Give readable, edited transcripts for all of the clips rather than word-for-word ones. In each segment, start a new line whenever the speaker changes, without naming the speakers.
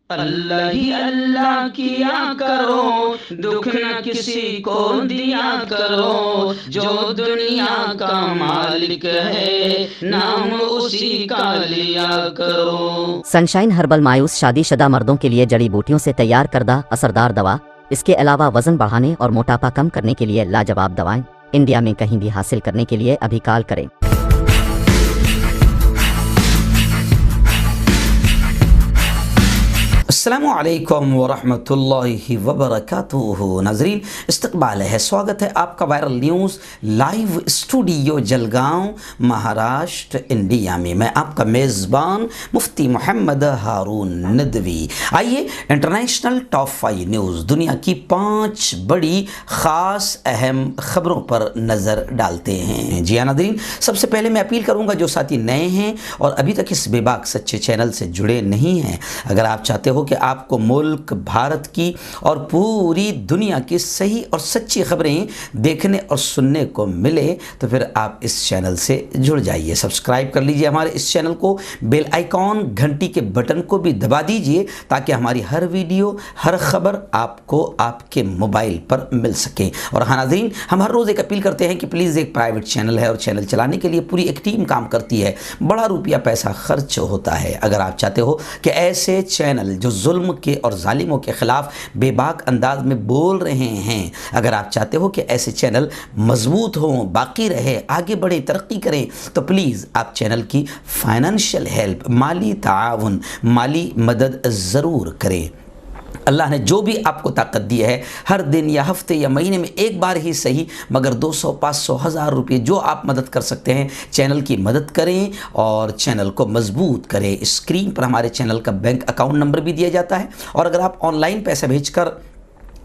اللہ ہی اللہ کیا کرو، دکھ نہ کسی کو دیا کرو، جو دنیا کا مالک ہے نام اسی کا لیا کرو۔
سنشائن ہربل مایوس شادی شدہ مردوں کے لیے جڑی بوٹیوں سے تیار کردہ اثردار دوا، اس کے علاوہ وزن بڑھانے اور موٹاپا کم کرنے کے لیے لاجواب دوائیں انڈیا میں کہیں بھی حاصل کرنے کے لیے ابھی کال کریں۔
السلام علیکم ورحمۃ اللہ وبرکاتہ۔ ناظرین، استقبال ہے، سواگت ہے آپ کا viral news live studio Jalgaon Maharashtra India میں۔ میں آپ کا میزبان مفتی محمد ہارون ندوی۔ آئیے انٹرنیشنل ٹاپ 5 نیوز، دنیا کی 5 بڑی خاص اہم خبروں پر نظر ڈالتے ہیں۔ جی ہاں ناظرین، سب سے پہلے میں اپیل کروں گا جو ساتھی نئے ہیں اور ابھی تک اس بے باک سچے چینل سے جڑے نہیں ہیں، اگر آپ چاہتے ہو کہ آپ کو ملک بھارت کی اور پوری دنیا کی صحیح اور سچی خبریں دیکھنے اور سننے کو ملے تو پھر آپ اس چینل سے جڑ جائیے، سبسکرائب کر لیجئے ہمارے اس چینل کو، بیل آئیکن گھنٹی کے بٹن کو بھی دبا دیجئے تاکہ ہماری ہر ویڈیو ہر خبر آپ کو آپ کے موبائل پر مل سکے۔ اور ہاں ناظرین، ہم ہر روز ایک اپیل کرتے ہیں کہ پلیز، ایک پرائیویٹ چینل ہے اور چینل چلانے کے لیے پوری ایک ٹیم کام کرتی ہے، بڑا روپیہ پیسہ خرچ ہوتا ہے۔ اگر آپ چاہتے ہو کہ ایسے چینل جو ظلم کے اور ظالموں کے خلاف بے باک انداز میں بول رہے ہیں، اگر آپ چاہتے ہو کہ ایسے چینل مضبوط ہوں، باقی رہے، آگے بڑھیں، ترقی کریں، تو پلیز آپ چینل کی فائنینشیل ہیلپ، مالی تعاون، مالی مدد ضرور کریں۔ اللہ نے جو بھی آپ کو طاقت دی ہے، ہر دن یا ہفتے یا مہینے میں ایک بار ہی صحیح، مگر 200، 500، 1000 روپے جو آپ مدد کر سکتے ہیں چینل کی مدد کریں اور چینل کو مضبوط کریں۔ اسکرین پر ہمارے چینل کا بینک اکاؤنٹ نمبر بھی دیا جاتا ہے، اور اگر آپ آن لائن پیسہ بھیج کر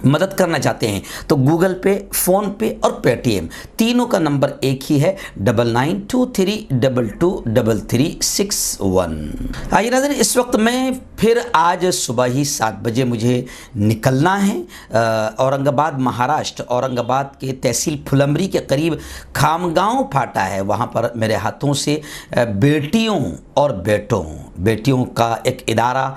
مدد کرنا چاہتے ہیں تو گوگل پے، فون پے اور پے ٹی ایم تینوں کا نمبر ایک ہی ہے، 9923223361۔ آئیے ناظرین، اس وقت میں پھر آج صبح ہی 7 بجے مجھے نکلنا ہے اورنگ آباد مہاراشٹر، اورنگ آباد کے تحصیل پھلمبری کے قریب کھامگاؤں پھاٹا ہے، وہاں پر میرے ہاتھوں سے بیٹیوں اور بیٹیوں کا ایک ادارہ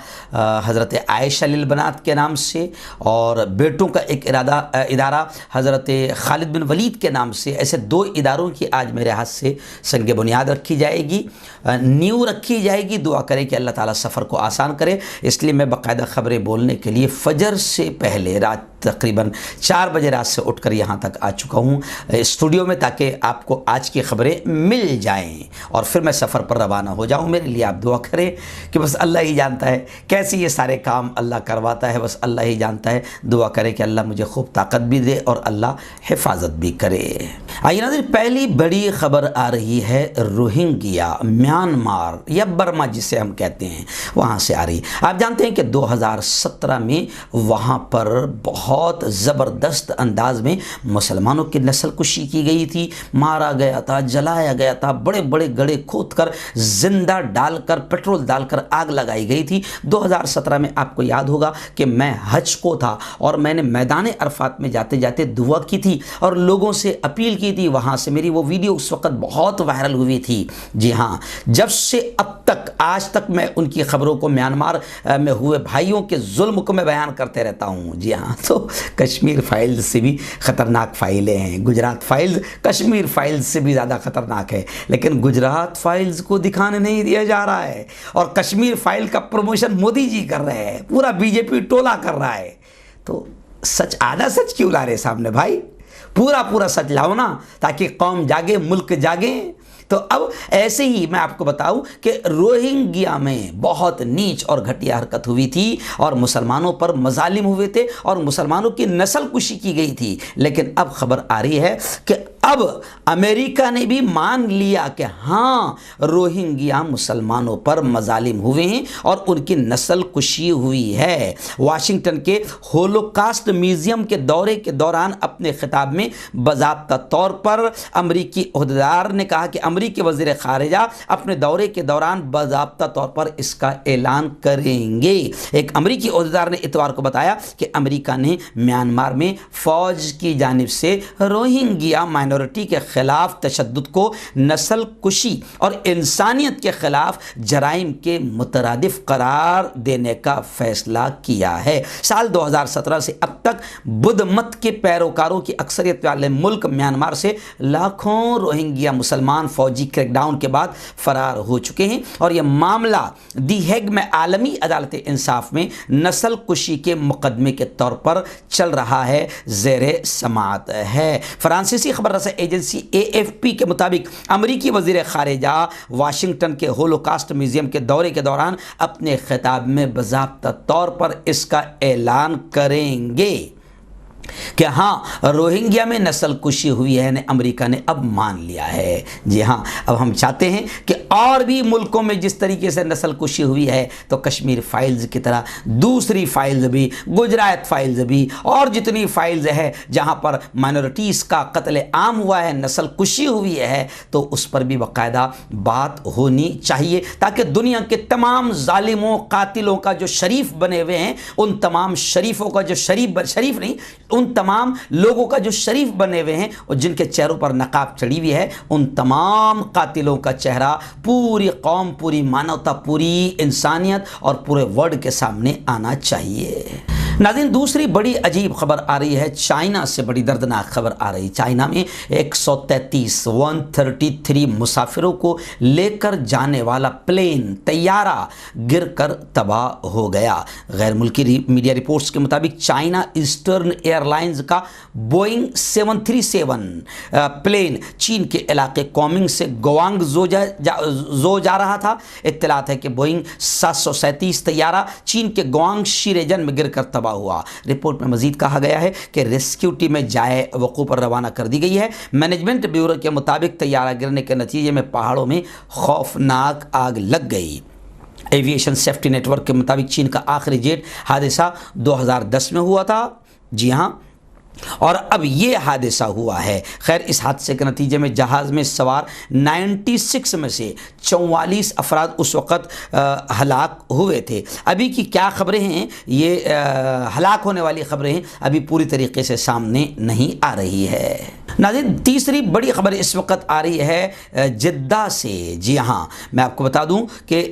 حضرت عائشہ للبنات کے نام سے اور بیٹوں کا ایک ادارہ حضرت خالد بن ولید کے نام سے، ایسے 2 اداروں کی آج میرے ہاتھ سے سنگ بنیاد رکھی جائے گی، نیو رکھی جائے گی۔ دعا کریں کہ اللہ تعالیٰ سفر کو آسان کرے۔ اس لیے میں باقاعدہ خبریں بولنے کے لیے فجر سے پہلے رات تقریباً 4 بجے رات سے اٹھ کر یہاں تک آ چکا ہوں اسٹوڈیو میں، تاکہ آپ کو آج کی خبریں مل جائیں اور پھر میں سفر پر روانہ ہو جاؤں۔ میرے لیے آپ دعا کریں کہ بس اللہ ہی جانتا ہے کیسے یہ سارے کام اللہ کرواتا ہے، بس اللہ ہی جانتا ہے۔ دعا کریں کہ اللہ مجھے خوب طاقت بھی دے اور اللہ حفاظت بھی کرے۔ آئیے ناظرین، پہلی بڑی خبر آ رہی ہے روہنگیا، میانمار یا برما جسے ہم کہتے ہیں، وہاں سے آ رہی۔ آپ جانتے ہیں کہ 2017 میں وہاں پر بہت زبردست انداز میں مسلمانوں کی نسل کشی کی گئی تھی، مارا گیا تھا، جلایا گیا تھا، بڑے بڑے گڑھے کھود کر، زندہ ڈال کر، پیٹرول ڈال کر آگ لگائی گئی تھی۔ 2017 میں آپ کو یاد ہوگا کہ میں حج کو تھا اور میں نے میدان عرفات میں جاتے جاتے دعا کی تھی اور لوگوں سے اپیل کی تھی، وہاں سے میری وہ ویڈیو اس وقت بہت وائرل ہوئی تھی۔ جی ہاں، جب سے اب تک آج تک میں ان کی خبروں کو، میانمار میں ہوئے بھائیوں کے ظلم کو میں بیان کرتے رہتا ہوں۔ جی ہاں، تو کشمیر فائلز سے بھی خطرناک فائلیں ہیں، گجرات فائلز کشمیر فائلز سے بھی زیادہ خطرناک ہے، لیکن گجرات فائلز کو دکھانے نہیں دیا جا رہا ہے اور کشمیر فائل کا پروموشن مودی جی کر رہے ہیں، پورا بی جے پی ٹولہ کر رہا ہے۔ تو سچ، آدھا سچ کیوں لا رہے سامنے بھائی؟ پورا سچ لاؤ نا، تاکہ قوم جاگے، ملک جاگے۔ تو اب ایسے ہی میں آپ کو بتاؤں کہ روہنگیا میں بہت نیچ اور گھٹیا حرکت ہوئی تھی اور مسلمانوں پر مظالم ہوئے تھے اور مسلمانوں کی نسل کشی کی گئی تھی، لیکن اب خبر آ رہی ہے کہ اب امریکہ نے بھی مان لیا کہ ہاں، روہنگیا مسلمانوں پر مظالم ہوئے ہیں اور ان کی نسل کشی ہوئی ہے۔ واشنگٹن کے ہولوکاسٹ میوزیم کے دورے کے دوران اپنے خطاب میں باضابطہ طور پر امریکی عہدیدار نے کہا کہ امریکی وزیر خارجہ اپنے دورے کے دوران باضابطہ طور پر اس کا اعلان کریں گے۔ ایک امریکی عہدیدار نے اتوار کو بتایا کہ امریکہ نے میانمار میں فوج کی جانب سے روہنگیا مائنورٹی کے خلاف تشدد کو نسل کشی اور انسانیت کے خلاف جرائم کے مترادف قرار دینے کا فیصلہ کیا ہے۔ سال 2017 سے اب تک بدھ مت کے پیروکاروں کی اکثریت والے ملک میانمار سے لاکھوں روہنگیا مسلمان فوجی کریک ڈاؤن کے بعد فرار ہو چکے ہیں، اور یہ معاملہ دی ہیگ میں عالمی عدالت انصاف میں نسل کشی کے مقدمے کے طور پر چل رہا ہے، زیر سماعت ہے۔ فرانسیسی خبر رساں ایجنسی AFP کے مطابق امریکی وزیر خارجہ واشنگٹن کے ہولوکاسٹ میوزیم کے دورے کے دوران اپنے خطاب میں باضابطہ طور پر اس کا اعلان کریں گے کہ ہاں روہنگیا میں نسل کشی ہوئی ہے، امریکہ نے اب مان لیا ہے۔ جی ہاں، اب ہم چاہتے ہیں کہ اور بھی ملکوں میں جس طریقے سے نسل کشی ہوئی ہے تو کشمیر فائلز کی طرح دوسری فائلز بھی، گجرات فائلز بھی، اور جتنی فائلز ہے جہاں پر مائنورٹیز کا قتل عام ہوا ہے، نسل کشی ہوئی ہے، تو اس پر بھی باقاعدہ بات ہونی چاہیے، تاکہ دنیا کے تمام ظالموں قاتلوں کا جو شریف بنے ہوئے ہیں، ان تمام شریفوں کا جو شریف نہیں، ان تمام لوگوں کا جو شریف بنے ہوئے ہیں اور جن کے چہروں پر نقاب چڑھی ہوئی ہے، ان تمام قاتلوں کا چہرہ پوری قوم، پوری مانوتا، پوری انسانیت اور پورے ورلڈ کے سامنے آنا چاہیے۔ ناظرین، دوسری بڑی عجیب خبر آ رہی ہے چائنا سے، بڑی دردناک خبر آ رہی ہے۔ چائنا میں 133 مسافروں کو لے کر جانے والا پلین، طیارہ گر کر تباہ ہو گیا۔ غیر ملکی میڈیا رپورٹس کے مطابق چائنا ایسٹرن ایئر لائنز کا بوئنگ 737 پلین چین کے علاقے کومنگ سے گوانگ زو جا رہا تھا۔ اطلاعات ہے کہ بوئنگ 737 طیارہ چین کے گوانگ شی ریجن میں گر کر تباہ ہوا۔ رپورٹ میں مزید کہا گیا ہے کہ ریسکیو ٹیمیں جائے وقوع پر روانہ کر دی گئی ہے۔ مینجمنٹ بیورو کے مطابق طیارہ گرنے کے نتیجے میں پہاڑوں میں خوفناک آگ لگ گئی۔ ایویشن سیفٹی نیٹ ورک کے مطابق چین کا آخری جیٹ حادثہ 2010 میں ہوا تھا، جی ہاں، اور اب یہ حادثہ ہوا ہے۔ خیر، اس حادثے کے نتیجے میں جہاز میں سوار 96 میں سے 44 افراد اس وقت ہلاک ہوئے تھے۔ ابھی کی کیا خبریں ہیں، یہ ہلاک ہونے والی خبریں ہیں، ابھی پوری طریقے سے سامنے نہیں آ رہی ہے۔ ناظرین، تیسری بڑی خبر اس وقت آ رہی ہے جدہ سے۔ جی ہاں، میں آپ کو بتا دوں کہ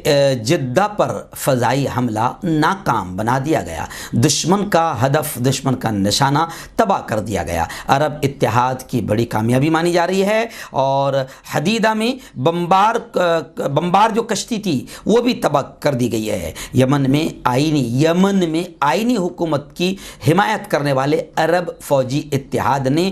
جدہ پر فضائی حملہ ناکام بنا دیا گیا، دشمن کا ہدف، دشمن کا نشانہ تباہ کر دیا گیا۔ عرب اتحاد کی بڑی کامیابی مانی جا رہی ہے، اور حدیدہ میں بمبار جو کشتی تھی وہ بھی تباہ کر دی گئی ہے۔ یمن میں آئینی حکومت کی حمایت کرنے والے عرب فوجی اتحاد نے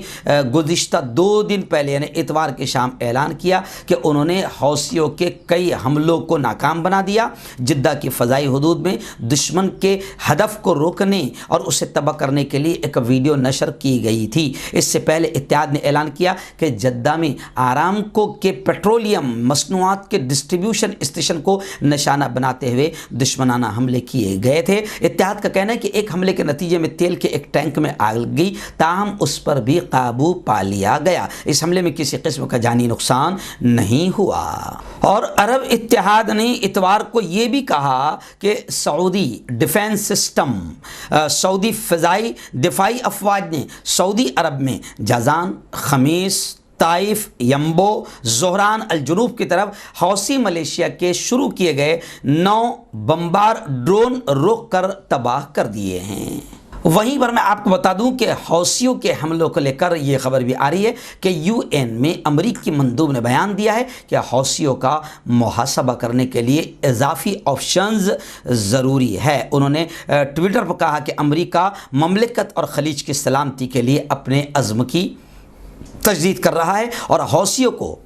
گزشتہ 2 دن پہلے یعنی اتوار کی شام اعلان کیا کہ انہوں نے حوثیوں کے کئی حملوں کو ناکام بنا دیا۔ جدہ کی فضائی حدود میں دشمن کے ہدف کو روکنے اور اسے تباہ کرنے کے لیے ایک ویڈیو نشر کی گئی تھی۔ اس سے پہلے اتحاد نے اعلان کیا کہ جدہ میں آرامکو کے پیٹرولیم مصنوعات کے ڈسٹریبیوشن اسٹیشن کو نشانہ بناتے ہوئے دشمنانہ حملے کیے گئے تھے۔ اتحاد کا کہنا ہے کہ ایک حملے کے نتیجے میں تیل کے ایک ٹینک میں آگ لگ گئی، تاہم اس پر بھی قابو پا لیا گیا۔ اس حملے میں کسی قسم کا جانی نقصان نہیں ہوا۔ اور عرب اتحاد نے اتوار کو یہ بھی کہا کہ سعودی ڈیفنس سسٹم، سعودی فضائی دفاعی افواج نے سعودی عرب میں جازان، خمیس، طائف، یمبو، زہران الجنوب کی طرف حوثی ملیشیا کے شروع کیے گئے 9 بمبار ڈرون روک کر تباہ کر دیے ہیں۔ وہیں پر میں آپ کو بتا دوں کہ حوثیوں کے حملوں کو لے کر یہ خبر بھی آ رہی ہے کہ UN میں امریکی مندوب نے بیان دیا ہے کہ حوثیوں کا محاسبہ کرنے کے لیے اضافی آپشنز ضروری ہے۔ انہوں نے ٹویٹر پر کہا کہ امریکہ مملکت اور خلیج کی سلامتی کے لیے اپنے عزم کی تجدید کر رہا ہے اور حوثیوں کو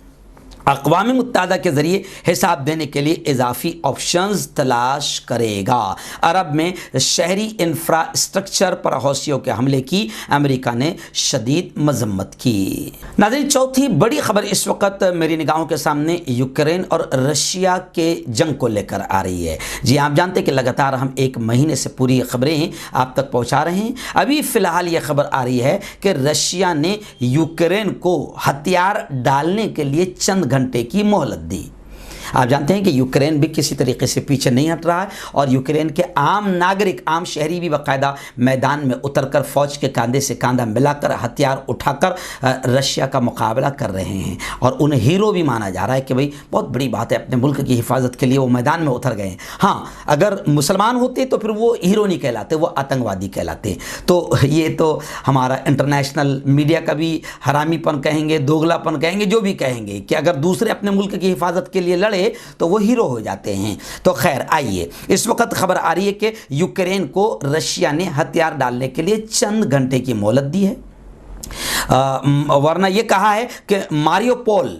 اقوام متحدہ کے ذریعے حساب دینے کے لیے اضافی آپشنز تلاش کرے گا۔ عرب میں شہری انفراسٹرکچر پر حوثیوں کے حملے کی امریکہ نے شدید مذمت کی۔ ناظرین، چوتھی بڑی خبر اس وقت میری نگاہوں کے سامنے یوکرین اور رشیا کے جنگ کو لے کر آ رہی ہے۔ جی آپ جانتے ہیں کہ لگاتار ہم 1 مہینے سے پوری خبریں ہیں آپ تک پہنچا رہے ہیں۔ ابھی فی الحال یہ خبر آ رہی ہے کہ رشیا نے یوکرین کو ہتھیار ڈالنے کے لیے چند گھنٹے کی مہلت دی۔ آپ جانتے ہیں کہ یوکرین بھی کسی طریقے سے پیچھے نہیں ہٹ رہا ہے اور یوکرین کے عام ناگرک، عام شہری بھی باقاعدہ میدان میں اتر کر فوج کے کاندھے سے کاندھا ملا کر ہتھیار اٹھا کر رشیا کا مقابلہ کر رہے ہیں، اور انہیں ہیرو بھی مانا جا رہا ہے کہ بھئی بہت بڑی بات ہے، اپنے ملک کی حفاظت کے لیے وہ میدان میں اتر گئے ہیں۔ ہاں، اگر مسلمان ہوتے تو پھر وہ ہیرو نہیں کہلاتے، وہ آتنکوادی کہلاتے۔ تو یہ تو ہمارا انٹرنیشنل میڈیا کا بھی حرامی پن کہیں گے، دوگلا پن کہیں گے، جو بھی کہیں گے کہ اگر دوسرے اپنے ملک کی حفاظت کے لیے لڑے تو وہ ہیرو ہو جاتے ہیں۔ تو خیر، آئیے، اس وقت خبر آ رہی ہے کہ یوکرین کو رشیا نے ہتھیار ڈالنے کے لیے چند گھنٹے کی مہلت دی ہے، ورنہ یہ کہا ہے کہ ماریوپول،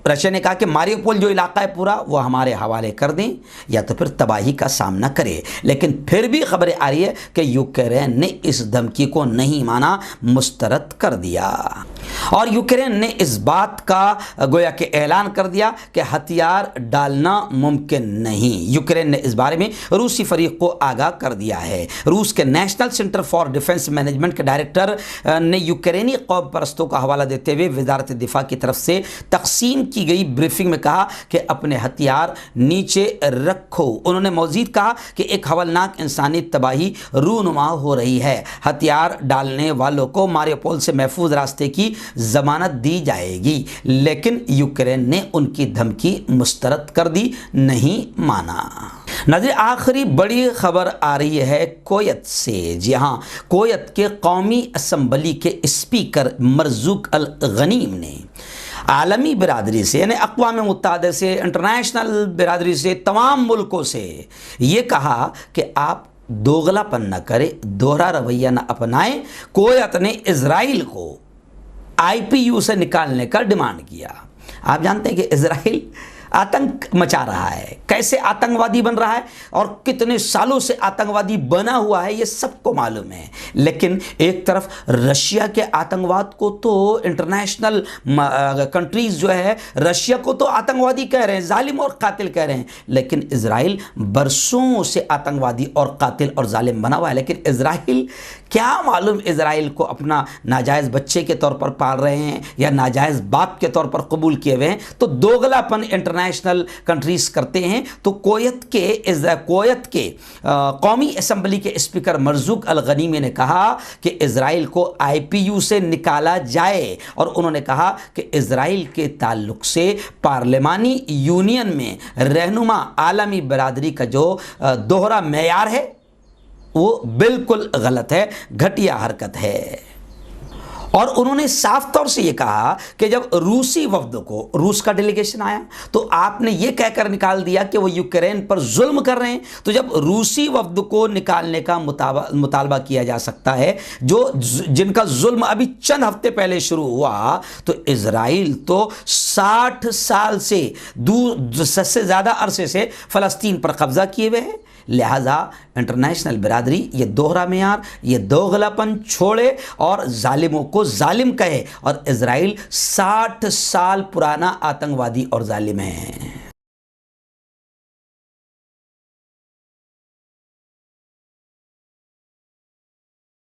رشیا نے کہا کہ ماریوپول جو علاقہ ہے پورا وہ ہمارے حوالے کر دیں یا تو پھر تباہی کا سامنا کرے، لیکن پھر بھی خبریں آ رہی ہے کہ یوکرین نے اس دھمکی کو نہیں مانا، مسترد کر دیا، اور یوکرین نے اس بات کا گویا کہ اعلان کر دیا کہ ہتھیار ڈالنا ممکن نہیں۔ یوکرین نے اس بارے میں روسی فریق کو آگاہ کر دیا ہے۔ روس کے national centre for defence management کے ڈائریکٹر نے یوکرینی قوم پرستوں کا حوالہ دیتے ہوئے وزارت دفاع کی طرف سے تقسیم کی گئی بریفنگ میں کہا کہ اپنے ہتھیار نیچے رکھو۔ انہوں نے مزید کہا کہ ایک ہولناک انسانی تباہی رونما ہو رہی ہے، ہتھیار ڈالنے والوں کو ماریوپول سے محفوظ راستے کی ضمانت دی جائے گی، لیکن یوکرین نے ان کی دھمکی مسترد کر دی، نہیں مانا۔ ناظرین، آخری بڑی خبر آ رہی ہے کویت سے۔ جی ہاں، کویت کے قومی اسمبلی کے اسپیکر مرزوق الغنیم نے عالمی برادری سے، یعنی اقوام متحدہ سے، انٹرنیشنل برادری سے، تمام ملکوں سے یہ کہا کہ آپ دوغلا پن نہ کریں، دوہرا رویہ نہ اپنائیں۔ کویت نے اسرائیل کو IPU سے نکالنے کا ڈیمانڈ کیا۔ آپ جانتے ہیں کہ اسرائیل آتنک مچا رہا ہے، کیسے آتنکوادی بن رہا ہے اور کتنے سالوں سے آتنکوادی بنا ہوا ہے، یہ سب کو معلوم ہے۔ لیکن ایک طرف رشیا کے آتنکواد کو تو انٹرنیشنل کنٹریز جو ہے رشیا کو تو آتنکوادی کہہ رہے ہیں، ظالم اور قاتل کہہ رہے ہیں، لیکن اسرائیل برسوں سے آتنکوادی اور قاتل اور ظالم بنا ہوا ہے۔ لیکن اسرائیل، کیا معلوم اسرائیل کو اپنا ناجائز بچے کے طور پر پال رہے ہیں یا ناجائز باپ کے طور پر قبول کیے ہوئے ہیں، تو دوگلا پن انٹرنیشنل کنٹریز کرتے ہیں۔ تو کویت کے قومی اسمبلی کے اسپیکر مرزوق الغنیمی نے کہا کہ اسرائیل کو IPU سے نکالا جائے، اور انہوں نے کہا کہ اسرائیل کے تعلق سے پارلیمانی یونین میں رہنما عالمی برادری کا جو دوہرا معیار ہے وہ بالکل غلط ہے، گھٹیا حرکت ہے۔ اور انہوں نے صاف طور سے یہ کہا کہ جب روسی وفد کو، روس کا ڈیلیگیشن آیا تو آپ نے یہ کہہ کر نکال دیا کہ وہ یوکرین پر ظلم کر رہے ہیں، تو جب روسی وفد کو نکالنے کا مطالبہ کیا جا سکتا ہے جن کا ظلم ابھی چند ہفتے پہلے شروع ہوا، تو اسرائیل تو 60 سال سے زیادہ عرصے سے فلسطین پر قبضہ کیے ہوئے ہیں۔ لہٰذا انٹرنیشنل برادری یہ دوہرا معیار، یہ دوغلا پن چھوڑے اور ظالموں کو ظالم کہے، اور اسرائیل 60 سال پرانا آتنکوادی اور ظالم ہے۔